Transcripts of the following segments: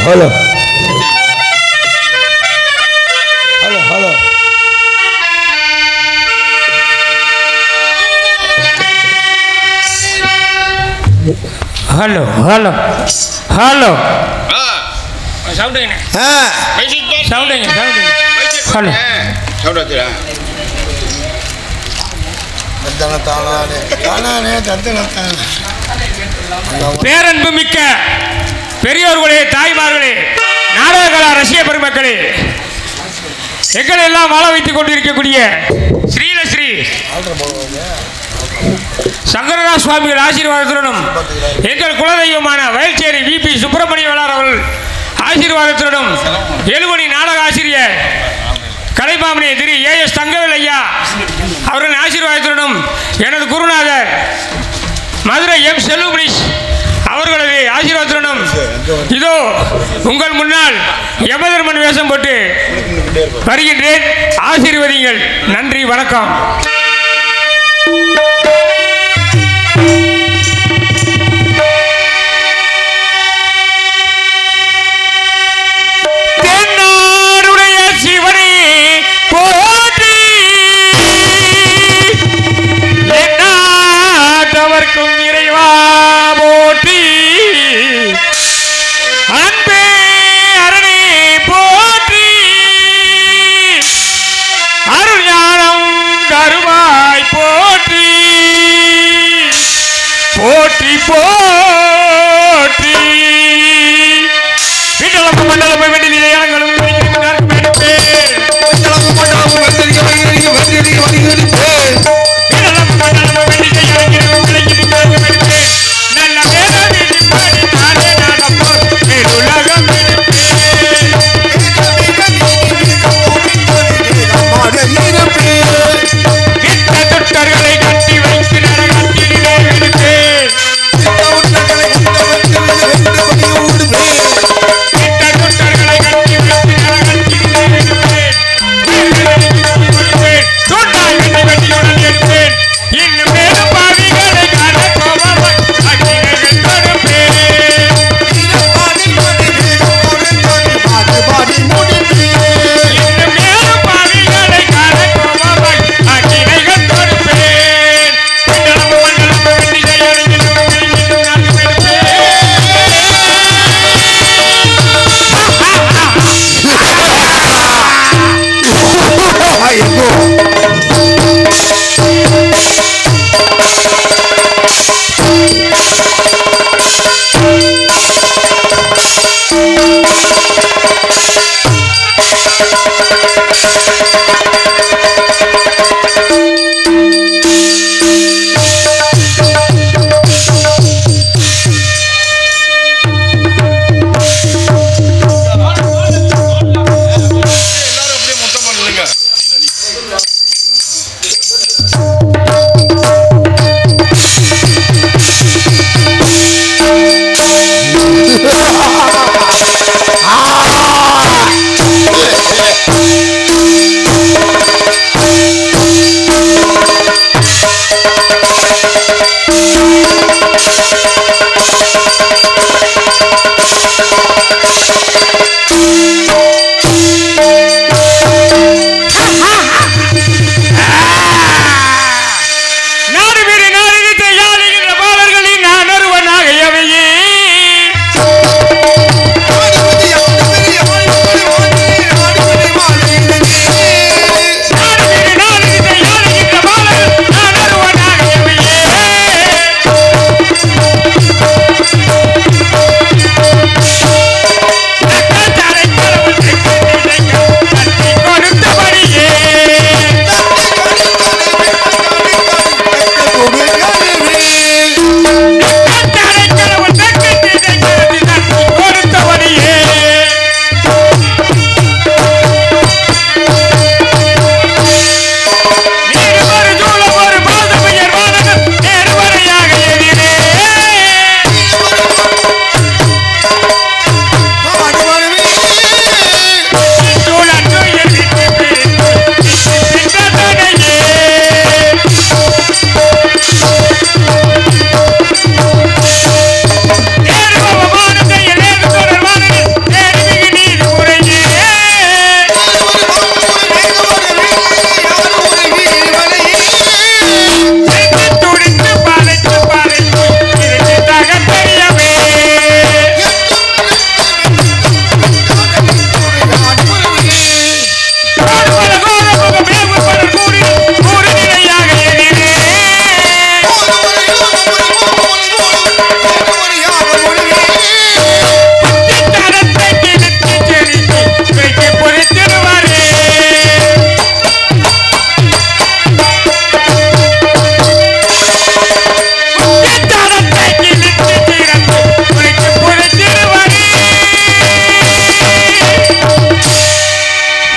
Hello hello hello hello hello hello சவுண்டுங்க சவுண்டுங்க சவுண்டுங்க ஹலோ சவுண்ட் வச்சுடா பேரன்பு மிக்க பெரியோர்களே, தாய்மார்களே, நாடககலா ரசிக பெருமக்களே, எங்களை எல்லாம் வாழ வைத்துக் கொண்டிருக்கக்கூடிய ஸ்ரீலஸ்ரீ சங்கரநாத சுவாமிகள் ஆசீர்வாதத்துடனும் எங்கள் குலதெய்வமான வயல்சேரி விபி சுப்பிரமணிய வளார் அவர்கள் ஆசீர்வாதத்துடனும் எழுமணி நாடக ஆசிரியர் கலைமாமணி திரு ஏஎஸ் தங்கவேல் ஐயா அவர்களின் ஆசீர்வாதத்துடனும் எனது குருநாதர் மதுரை எம் செல்வமணிஷ் அவர்களது ஆசீர்வாதத்துடனும் இதோ உங்கள் முன்னால் யமதர்மன் வேஷம் போட்டு வருகின்றேன். ஆசீர்வதிங்கள். நன்றி, வணக்கம்.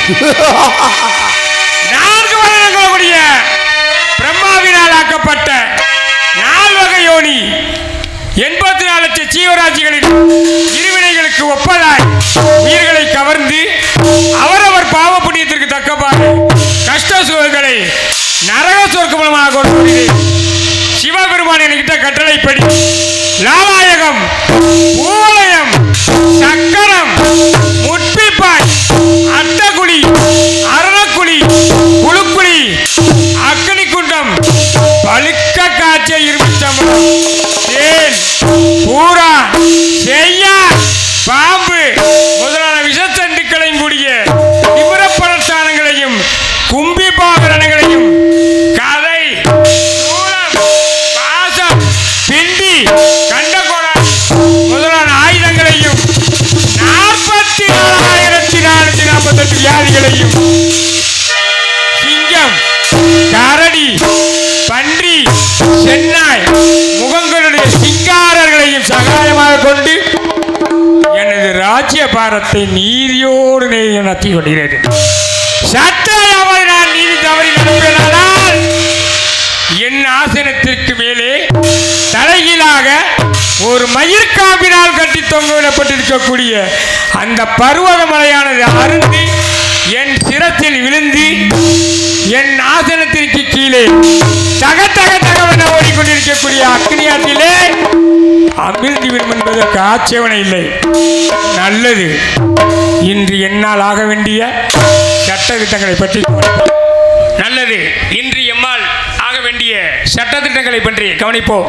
4 வருடங்களுடைய பிரம்மாவினால் ஆக்கப்பட்ட 4 வகை யோனி 84 லட்சம் ஜீவராசிகளின் இருவினைகளுக்கு ஒப்பதாய் உயிர்களை கவர்ந்து அவரவர் பாவ புண்ணியத்திற்கு தக்கபாடு கஷ்ட சுகங்களை நரக சொர்க்கமாக கொடுக்கிறேன். சிவபெருமான் என்கிட்ட கட்டளைப்படி லாலாயகம், பூவலயம், சக்கரம், முட்பிப்பாய், அட்டகுழி, அரணக்குழி, குழுக்குழி, அக்னி குண்டம், பழுக்க காய்ச்ச இரும்புச்சம்பளம், தேன், பூரா, செய்யா, பாம்பு முதலான விஷத்தண்டுக்களையும் கூடிய திமிரப்பரஸ்தானங்களையும் கும்பிபாகரணங்களையும் கதை, சூலம், பாசம், பிண்டி, கண்டகோடா முதலான ஆயுதங்களையும் 44,448 வியாதிகளையும் சிங்கம், கரடி, பன்றி, சென்னாய் முகங்களுடைய சிங்காரர்களையும் சகாயமாக கொண்டு எனது ராஜ்ய பாரத்தை நீதியோடு நடத்தி கொள்கிறேன். சட்டையாவது நான் நீதி தவறி நடப்பேனால் என் ஆசனத்திற்கு மேலே தலைகீழாக ஒரு மயிர்காம்பினால் கட்டி தொங்கவிடப்பட்டிருக்கக்கூடிய அந்த பர்வத மலையானது அருந்து என் சிரத்தில் விழுந்து என் ஆசனத்திற்கு கீழே தக தக தகவென ஓடிக்கொண்டிருக்கக்கூடிய அக்னியாற்றிலே அமிழ்ந்து விடும் என்பதற்கு ஆட்சேபனை இல்லை. நல்லது, இன்று என்னால் ஆக வேண்டிய சட்டத்திட்டங்களை பற்றி நல்லது இன்று எம்மால் ஆக வேண்டிய சட்டத்திட்டங்களை பற்றி கவனிப்போம்.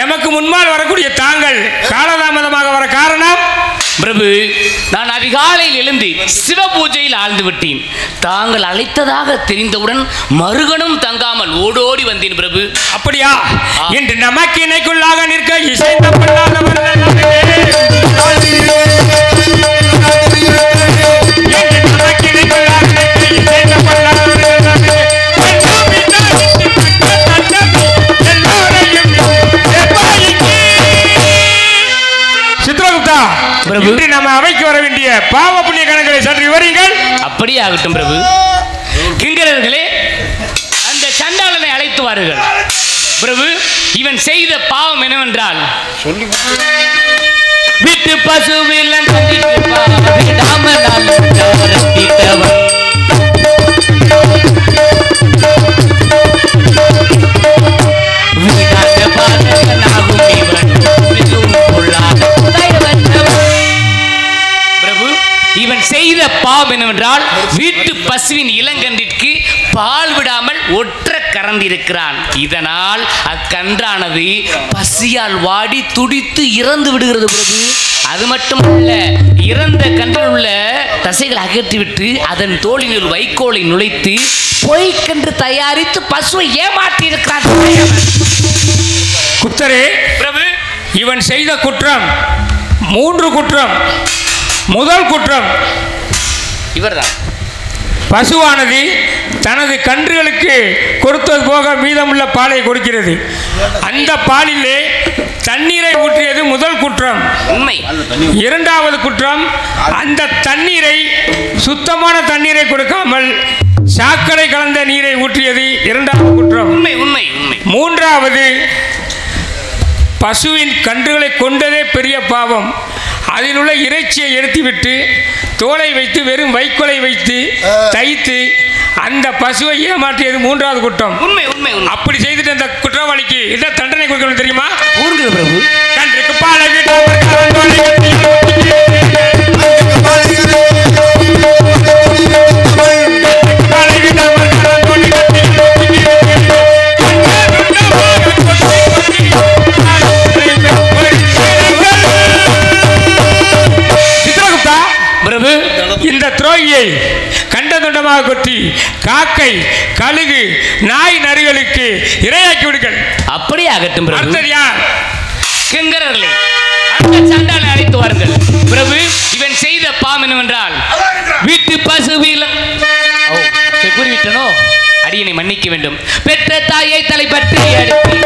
எமக்கு முன்னால் வரக்கூடிய தாங்கள் காலதாமதமாக வர காரணம்? பிரபு, நான் அதிகாலையில் எழுந்து சிவ பூஜையில் ஆழ்ந்து விட்டேன். தாங்கள் அழைத்ததாக தெரிந்தவுடன் மறுகணம் தங்காமல் ஓடோடி வந்தேன் பிரபு. அப்படியா? இன்று நமக்கு இணைக்குள்ளாக நிற்க இசைந்த பண்ணாதவர்கள் இன்று நம்ம அவைக்கு வர வேண்டிய பாவ புண்ணிய கணக்குகளை சற்று விவரிங்கள். அப்படியே ஆகட்டும் பிரபு. கிங்கரர்களே, அந்த சண்டாளனை அழைத்து வாருங்கள். பிரபு, இவன் செய்த பாவம் என்னவென்றால் விட்டு பசுவில் இவன் செய்த பாவம் என்னவென்றால் வீட்டு பசுவின் இளங்கன்றிற்கு பால் விடாமல் ஒற்ற கறந்திருக்கிறான். இதனால் அக்கன்றானது பசியால் வாடி துடித்து இறந்து விடுகிறது பிரபு. அது மட்டுமல்ல, இறந்த கன்றில் உள்ள தசைகளை அகற்றிவிட்டு அதன் தோளினுள் வைக்கோலை நுழைத்து பொய்க்கன்று தயாரித்து பசுவை ஏமாற்றி இருக்கிறான். குப்தரே, பிரபு, இவன் செய்த குற்றம் 3 குற்றம். முதல் குற்றம், இவர்தான். பசுவானது தனது கன்றுகளுக்கு கொடுத்தது போக மீதமுள்ள பாலை கொடுக்கிறது. அந்த பாலிலே தண்ணீரை ஊற்றியது முதல் குற்றம். உண்மை. இரண்டாவது குற்றம், அந்த தண்ணீரை சுத்தமான தண்ணீரை கொடுக்காமல் சாக்கடை கலந்த நீரை ஊற்றியது இரண்டாவது குற்றம். உண்மை உண்மை உண்மை. மூன்றாவது, பசுவின் கன்றுகளை கொண்டதே பெரிய பாவம். அதில் உள்ள இறைச்சியை எடுத்துவிட்டு தோலை வைத்து வெறும் வைக்கோலை வைத்து தைத்து அந்த பசுவை ஏமாற்றியது மூன்றாவது குற்றம். உண்மை உண்மை. அப்படி செய்துட்டு அந்த குற்றவாளிக்கு என்ன தண்டனை கொடுக்கணும் தெரியுமா? ஊருங்க பிரபு. கன்றுக்கு பாலை பிரபு, இந்த துரோகியை கண்ட துண்டமாக கொத்தி காக்கை, கழுகு, நாய், நரிகளுக்கு இரையாக்கி விடுங்கள். அப்படியே ஆகட்டும் பிரபு. அடுத்தது யார்? கிங்கரர்களே, அந்த சண்டாளை அழைத்து வாருங்கள். பிரபு, இவன் செய்த பாவம் என்னவென்றால் வீட்டு பசுவில் கூறிவிட்டனோ, அடியனை மன்னிக்க வேண்டும். பெற்ற தாயை தலைப்பற்றி அடுத்து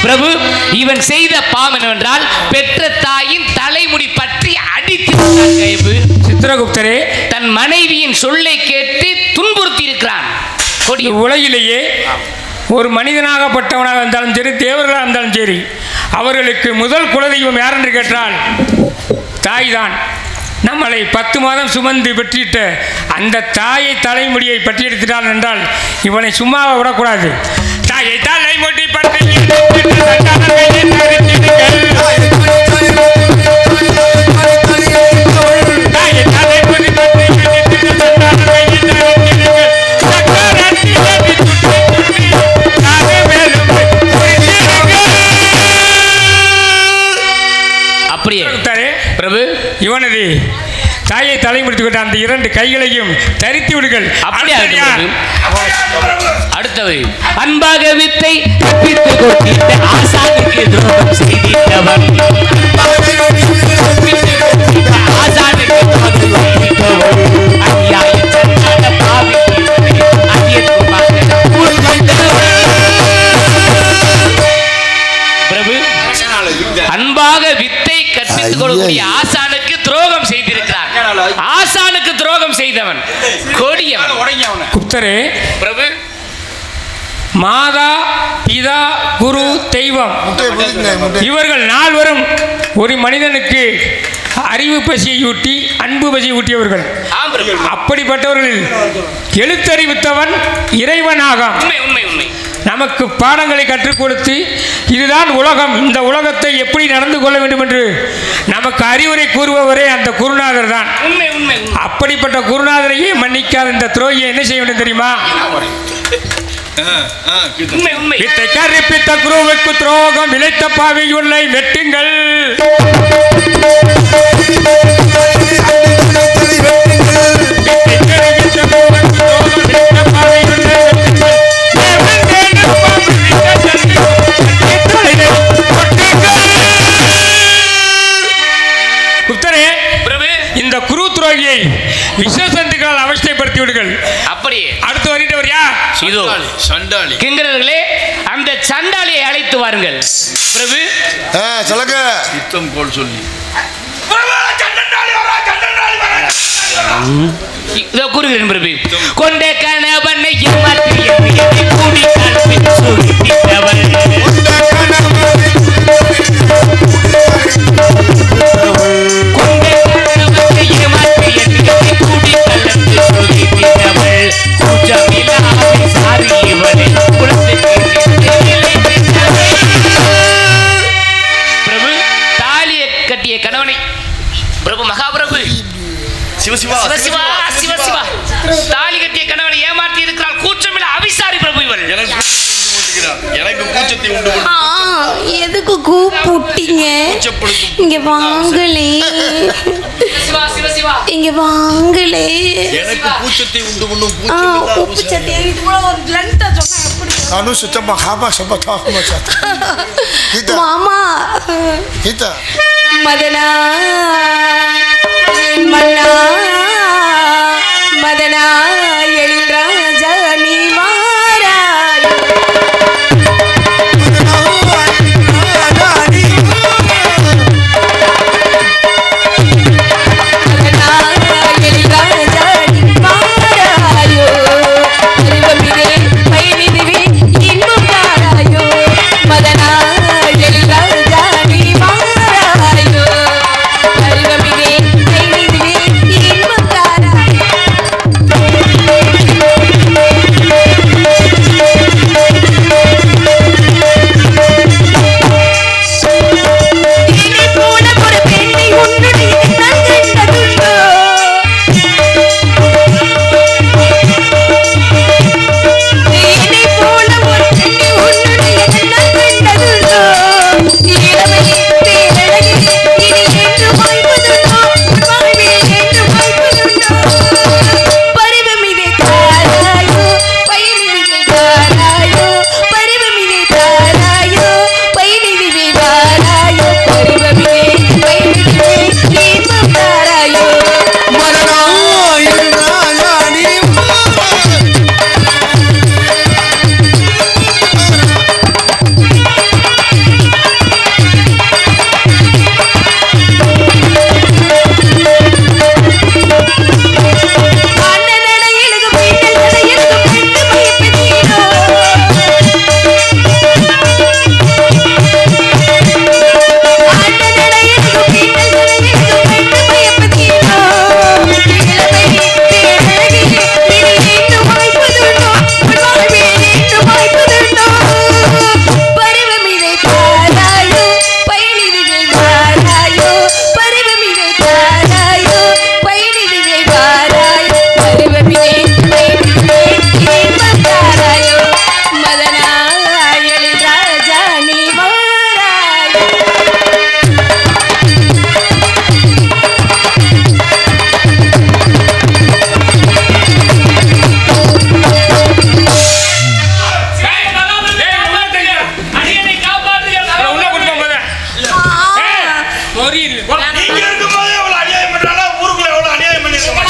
பிரபு, இவன் செய்த பாவம் என்னவென்றால் பெற்ற தாயின் தலைமுடி பற்றி அடித்து சித்திரகுப்தரே, தன் மனைவியின் சொல்லை கேட்டு துன்புறுத்தி இருக்கிறான். உலகிலேயே ஒரு மனிதனாகப்பட்டவனாக இருந்தாலும் சரி, தேவர்களாக இருந்தாலும் சரி, அவர்களுக்கு முதல் குலதெய்வம் யார் என்று கேட்டால் தாய்தான். நம்மளை 10 மாதம் சுமந்து பெற்றிட்ட அந்த தாயை தலைமுடியை பற்றி எடுத்துட்டான் என்றால் இவனை சும்மாவை விடக்கூடாது. தாயை தலைமுடி பற்றி அப்படியே பிரபு, இவனது தாயை தலைமுடித்து விட்ட அந்த 2 கைகளையும் தரித்து விடுங்கள். அடுத்தது, அன்பாக வித்தை கற்பித்து கொடுத்த ஆசானுக்கு துரோகம் செய்தவன். பிரபு, அன்பாக வித்தை கற்பித்துக் கொடுக்கக்கூடிய ஆசானுக்கு துரோகம் செய்திருக்கிறார். ஆசானுக்கு துரோகம் செய்தவன் கொடியவன். குப்தரே, பிரபு, மாதா, பிதா, குரு, தெய்வம் இவர்கள் 4 பேரும் ஒரு மனிதனுக்கு அறிவு பசியை ஊட்டி அன்பு பசியை ஊட்டியவர்கள். அப்படிப்பட்டவர்கள் எழுத்தறிவித்தவன் இறைவனாகாம். நமக்கு பாடங்களை கற்றுக் கொடுத்து இதுதான் உலகம், இந்த உலகத்தை எப்படி நடந்து கொள்ள வேண்டும் என்று நமக்கு அறிவுரை கூறுபவரே அந்த குருநாதர் தான். அப்படிப்பட்ட குருநாதரையே மன்னிக்காத இந்த துரோகியை என்ன செய்ய வேண்டும் தெரியுமா? வித்தை கற்பித்த குருவுக்கு துரோகம் இழைத்த பாவி உள்ளை வெட்டுங்கள். குப்தரே, இந்த குரு துரோகியை விசேஷத்துக்களால் அவஸ்தைப்படுத்தி விடுங்கள். அப்படியே அடுத்து வருகிறவர் யார்? இதோ சண்டாளி. கிங்கரர்களே, அந்த சண்டாளியை அழைத்து வாருங்கள். பிரபு, சொல்லுங்க. யுத்தம் போல் சொல்லி இதோ கூறுகிறேன் பிரபு. கொண்ட கணவனை ஏமாற்றி கூடி கல்வின் சுருட்டித்தவள். கொண்ட கணவனை ஏமாற்றி கூடி கல்வின் சுருட்டித்தவள். குஜமிலாவை சாரி இவனை குலத்துக்கு பிரபு, தாலியை கட்டிய கணவனை பிரபு மகாபிரபு சிவசிவா சிவசிவா சிவசிவா தாலி கட்டிய கணவனை ஏமாற்றி இருக்கிறாள். கூச்சமில்ல அவிசாரி பிரபு இவள். எனக்கு கூச்சத்தை உண்டு எதுக்கு கூப்பிட்டீங்க? இங்க வாங்களே, இங்க வாங்களே. எனக்கு கூச்சத்தை உண்டு பண்ணும் கூச்சத்தை இதுல ஒரு லென்த்தா சொன்னா எப்படி? கானு சுத்தமா காபா சபா தாமா சத் மாமா ஹிதா மதனா மன்னா மதனா எழில் ராஜா நீ வாராய்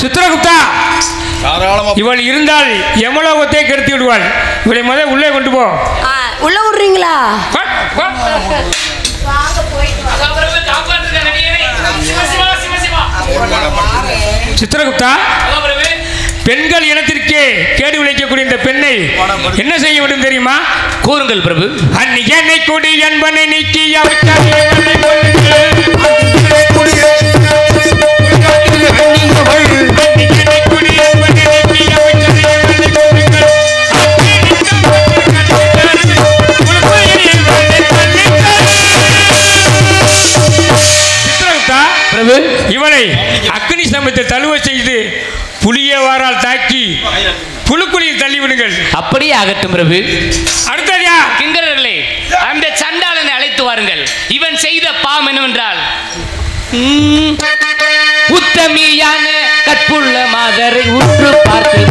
சித்ரகுப்தா, இவள் இருந்தால் யமலோகத்தை கெடுத்து விடுவாள். இவளை முதல் உள்ளே கொண்டு போ. உள்ள விடுறீங்களா? சித்ரகுப்தா, பெண்கள் இனத்திற்கே கேடு விளைக்கக்கூடிய இந்த பெண்ணை என்ன செய்ய வேண்டும் தெரியுமா? கூறுங்கள் பிரபு. அந்நியனை குடி என்பனை நீக்கி பிரபு, இவளை அக்னி சமயத்தை தழுவ செய்து புளியவாரால் தாக்கி புழுக்குழியில் தள்ளிவிடுங்கள். அப்படியே ஆகட்டும் பிரபு. அடுத்ததா கிங்கரர்களே, அந்த சண்டாளனை அழைத்து வாருங்கள். இவன் செய்த பாவம் என்னவென்றால், உத்தமியான கற்புள்ள மாதரை உற்று பார்த்து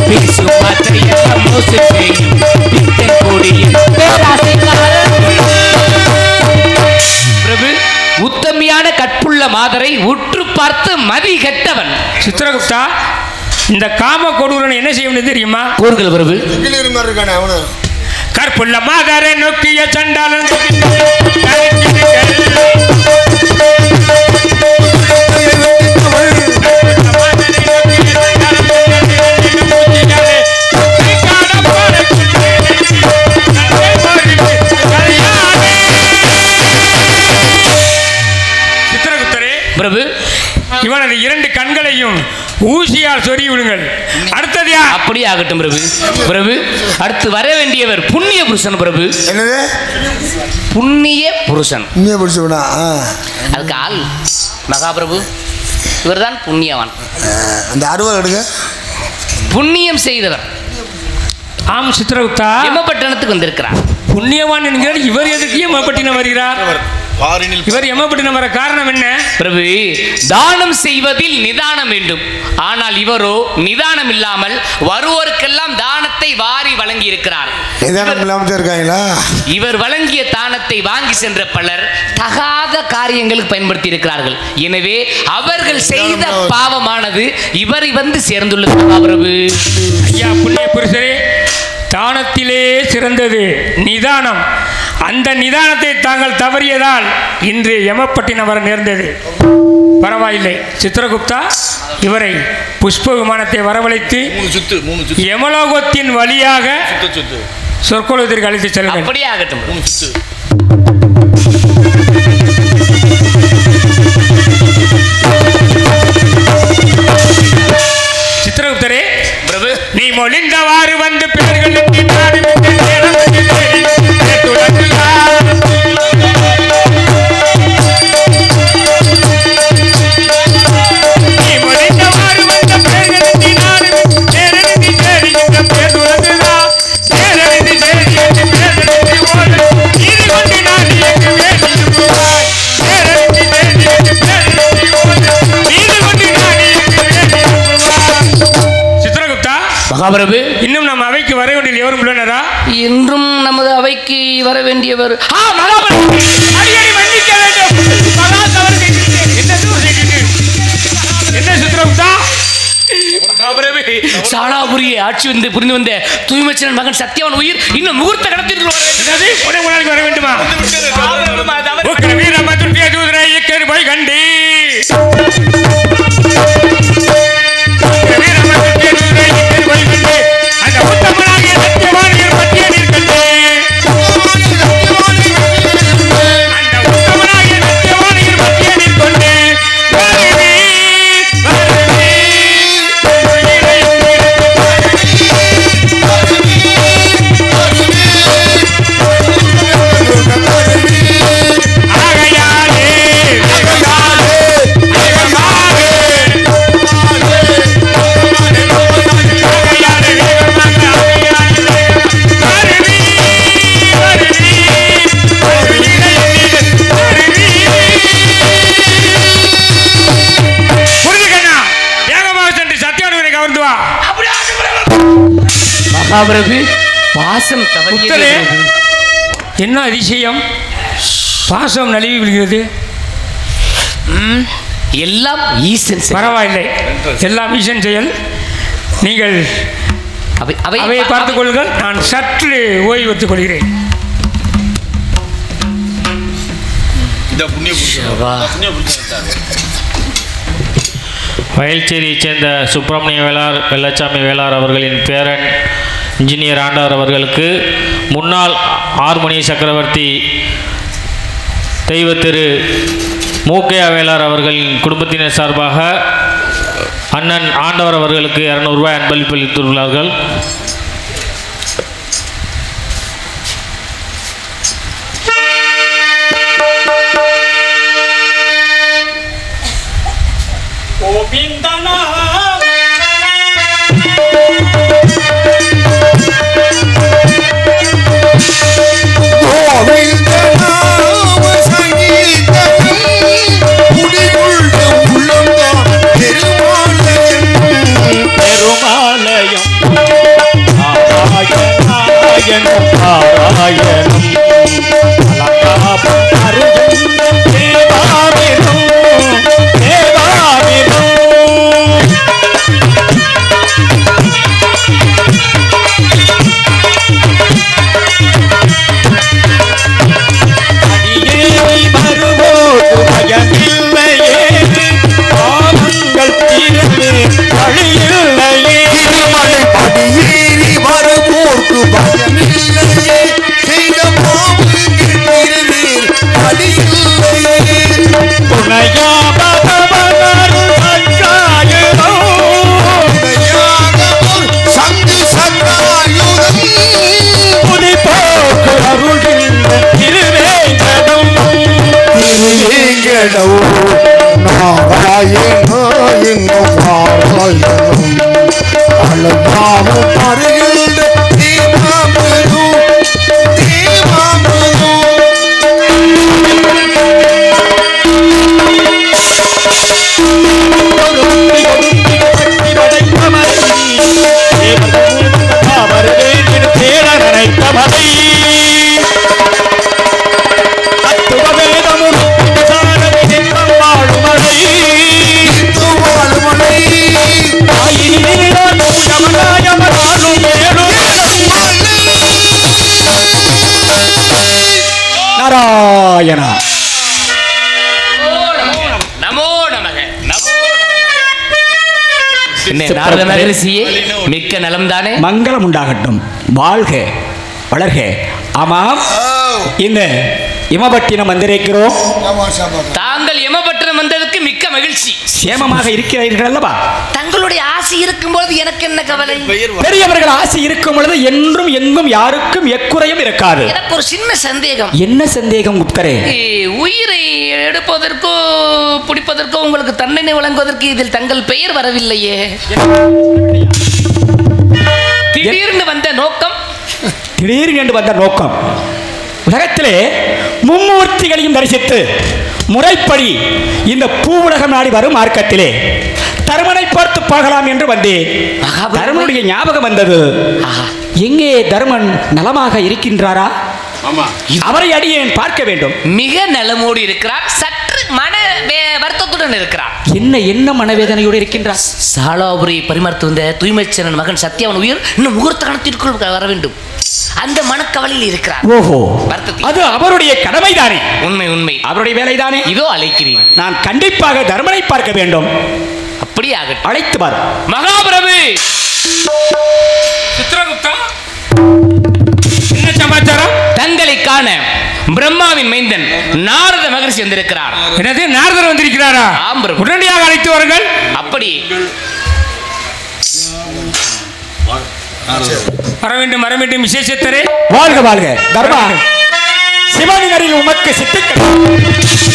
பேசும் மாத்திரையெல்லாம் மோசம் செய்யும் பித்தன் கோடியின் பேராசைக்காரன். பிரபு, உத்தமியான கற்புள்ள மாதரை உற்று பார்த்து மதி கெட்டவன். சித்ரகுப்தா, இந்த காம கொடூரன் என்ன செய்யணும் தெரியுமா? கூறுகள் பிரபு. கற்புள்ள மாதரை நோக்கிய சண்டாளன் சித்ரகுப்தரே, பிரபு, இவனது இரண்டு கண்களையும் ஊசியால் சொறி விடுங்கள். அடுத்தது அப்படியே ஆகட்டும் பிரபு. பிரபு, அடுத்து வர வேண்டியவர் புண்ணிய புருஷன் பிரபு. என்னது புண்ணிய புருஷன்? புண்ணிய புருஷனா? அதுக்கு ஆள் மகாபிரபு இவர்தான் புண்ணியவான். அந்த அறுவல் எடுங்க. புண்ணியம் செய்தவர். ஆம் சித்திரகுப்தா, எமப்பட்டணத்துக்கு வந்திருக்கிறார். புண்ணியவான் என்கிறார். இவர் எதற்கு எமப்பட்டினம் வருகிறார்? இவர் எமப்பட்டினம் வர காரணம் என்ன? பிரபு, தானம் செய்வதில் நிதானம் வேண்டும். ஆனால் இவரோ நிதானம் இல்லாமல் வருவோருக்கெல்லாம் தானத்தை வாரி வழங்கி இருக்கிறார். இவர் வழங்கிய தானத்தை வாங்கி சென்ற பலர் தகாத காரியங்களுக்கு பயன்படுத்தி இருக்கிறார்கள். எனவே அவர்கள் செய்த பாவமானது இவரை வந்து சேர்ந்துள்ளது. பிரபு, ஐயா புண்ணிய புருஷரே, தானத்திலே சிறந்தது நிதானம். அந்த நிதானத்தை தாங்கள் தவறியதால் இன்று எமப்பட்டினம் வர நேர்ந்தது. பரவாயில்லை சித்திரகுப்தா, இவரை புஷ்ப விமானத்தை வரவழைத்து யமலோகத்தின் வழியாக சொற்கொள்வதற்கு அழைத்து செல்லுங்கள். அப்படியே ஆகட்டும். சித்திரகுப்தரே, பிரபு, நீ மொழிந்தவாறு வந்து பிறர்கள் மகாபிரபு, இன்னும் நம்ம அவைக்கு வர வேண்டிய எவரும் உள்ளனரா? இன்றும் நமது அவைக்கு வர வேண்டியவர் சாலாபுரியை ஆட்சி வந்து புரிந்து வந்த தூய்மைச்சன் மகன் சத்யவன் உயிர் இன்னும் முகூர்த்த கடத்திற்கு வர வேண்டுமா? போய் கண்டி பாசம் என்ன அதிசயம், பாசம் நழுவி விடுகிறது. எல்லாம் ஈசன். பரவாயில்லை, எல்லாம் ஈசன் செயல். நீங்கள் அவையை பார்த்துக் கொள்ளுங்கள், நான் சற்று ஓய்வு எடுத்துக் கொள்கிறேன். வயல்ச்சேரியைச் சேர்ந்த சுப்பிரமணிய வேளார் வெள்ளச்சாமி வேளார் அவர்களின் பேரன் இன்ஜினியர் ஆண்டவர் அவர்களுக்கு முன்னாள் ஆறுமணி சக்கரவர்த்தி தெய்வ திரு மூக்கையா வேளார் அவர்களின் குடும்பத்தினர் சார்பாக அண்ணன் ஆண்டவர் அவர்களுக்கு 200 ரூபாய் அன்பளிப்பு அளித்துள்ளார்கள். நாராயண அலங்காரம் தருகின்ற தீமாமிரு நாராயணா. நமோ நமக. நாரத மகரிஷியே, மிக்க நலம் தானே? மங்களம் உண்டாகட்டும். வாழ்க வளர்க. ஆமாம், இந்த இமபட்டினம் வந்திருக்கிறோம். தாங்கள் எமபட்டினம் வந்ததற்கு மிக்க மகிழ்ச்சி. சேமமாக இருக்கிறீர்கள் அல்லவா? தங்களுடைய ஆசை இருக்கும்போது எனக்கு என்ன கவலை? பெரியவர்கள் ஆசை இருக்கும் பொழுது என்றும் எங்கும் யாருக்கும் எக்குறையும் இருக்காது. எனக்கு ஒரு சின்ன சந்தேகம். என்ன சந்தேகம் குப்தரே? உயிரை எடுப்பதற்கோ பிடிப்பதற்கோ உங்களுக்கு தண்டனை வழங்குவதற்கு இதில் தங்கள் பெயர் வரவில்லையே. திடீர்னு வந்த நோக்கம்? திடீர்னு வந்த நோக்கம் உலகத்திலே மும்மூர்த்திகளையும் தரிசித்து முறைப்படி இந்த பூவுலகம் நாடி வரும் மார்க்கத்திலே தருமனை பார்த்து பார்க்கலாம் என்று வந்தேன். தருமனுடைய ஞாபகம் வந்தது. எங்கே தருமன் நலமாக இருக்கின்றாரா? அவரை அடியேன் பார்க்க வேண்டும். மிக நலமோடு இருக்கிறார். சற்று மன வருத்தத்துடன் இருக்கிறார். என்ன மனவேதனையோடு இருக்கின்றார்? சாலாபுரி பரிமாற்று வந்த தூய்மைச்சரன் மகன் சத்யாவன் உயிர் இன்னும் முகூர்த்த கணத்திற்குள் வர வேண்டும். அந்த மனக்கவலையில் இருக்கிறார். ஓஹோ, அது அவருடைய கடமைதானே? உண்மை உண்மை, அவருடைய வேலைதானே. இதோ அழைக்கிறேன். நான் கண்டிப்பாக தர்மனை பார்க்க வேண்டும். அப்படியே அழைத்து பார். மகாபிரபு. சித்ரகுப்தா, என்ன சமாச்சாரம்? தங்களை காண பிரம்மாவின் மைந்தன் நாரத மகரிஷி வந்திருக்கிறார். என்னது, நாரதர் வந்திருக்கிறாரா? ஆம் பிரபு. உடனடியாக அழைத்து வாருங்கள். அப்படி வர வேண்டும், வர வேண்டும். விசேஷத்தரே வாழ்க வாழ்க. தர்மா, சிவனின் உமக்கு சித்துக்கள்.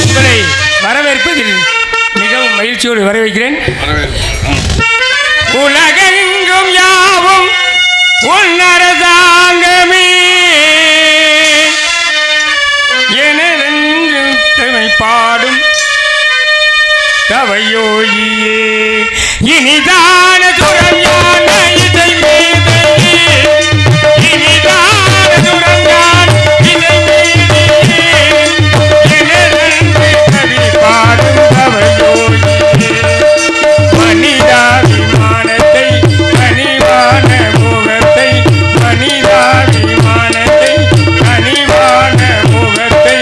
உங்களை வரவேற்பதில் மிகவும் மகிழ்ச்சியோடு வரவேற்கிறேன். உலகெங்கும் யாவும் உன்னரசாங்கமே எனதென்று தமை பாடும் தவையோகியே இனிதான சுரம் யான இசை மேதையே இனிதான சுரம் யான இசை மேதையே எனதென்று கவி பாடும் தவையோகியே மனிதாபிமானத்தை கனிவான முகத்தை மனிதாபிமானத்தை கனிவான முகத்தை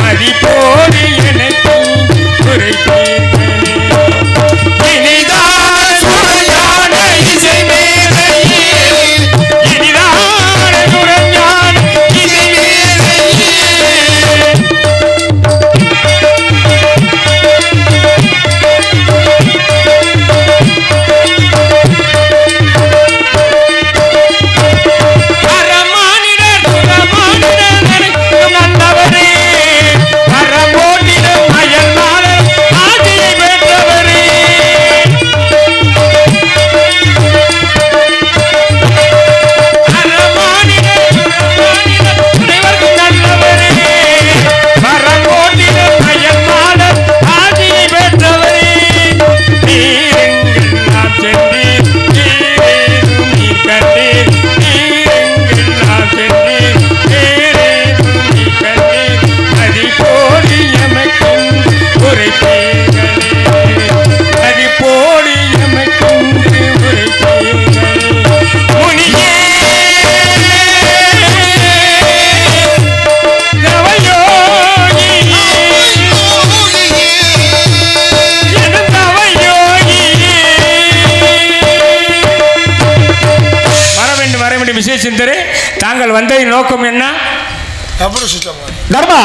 மதிப்போடு எனக்கு குறைத்தீர்களே இனிதான சுரஞான இசை மேதையே இனிதான சுரஞான இசை மேதையே பரமானிடர் சுரமானிடர் நினைக்கும் நல்லவரே பரமோட்டிடம் அயல்நாளர் ஆதியை பெற்றவரே பரமானிடர் சுரமானிடர் அனைவருக்கும் நல்லவரே பரமோட்டிடம் அயல்நாளர் ஆதியை பெற்றவரே நீரெங்கெல்லாம் சென்றீர் நீரேதும் நீர் கண்டீர் நீரெங்கெல்லாம் சென்றீர் நீரேதும் நீர் கண்டீர் மதிப்போடு எமக்கென்று உரைப்பீர்களே மதிப்போடு எமக்கென்று உரைப்பீர்களே முனியே நவயோகியே வர வேண்டும் விசேஷந்தரே. தாங்கள் வந்ததின் நோக்கம் என்ன? தர்மா,